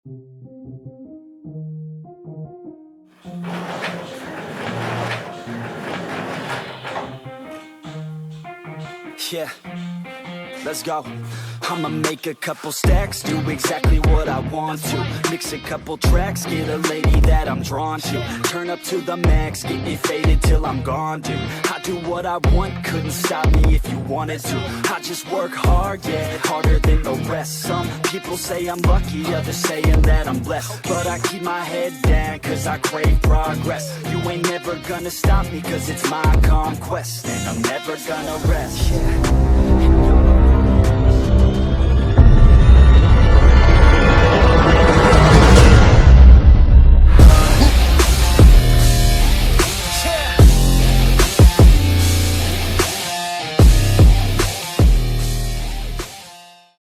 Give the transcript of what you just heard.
Yeah, let's go. I'ma make a couple stacks, do exactly what I want to. Mix a couple tracks, get a lady that I'm drawn to. Turn up to the max, get me faded till I'm gone, dude. I do what I want, couldn't stop me if you wanted to. I just work hard, yeah, harder than the rest. Some people say I'm lucky, others saying that I'm blessed. But I keep my head down, cause I crave progress. You ain't never gonna stop me, cause it's my conquest. And I'm never gonna rest, yeah.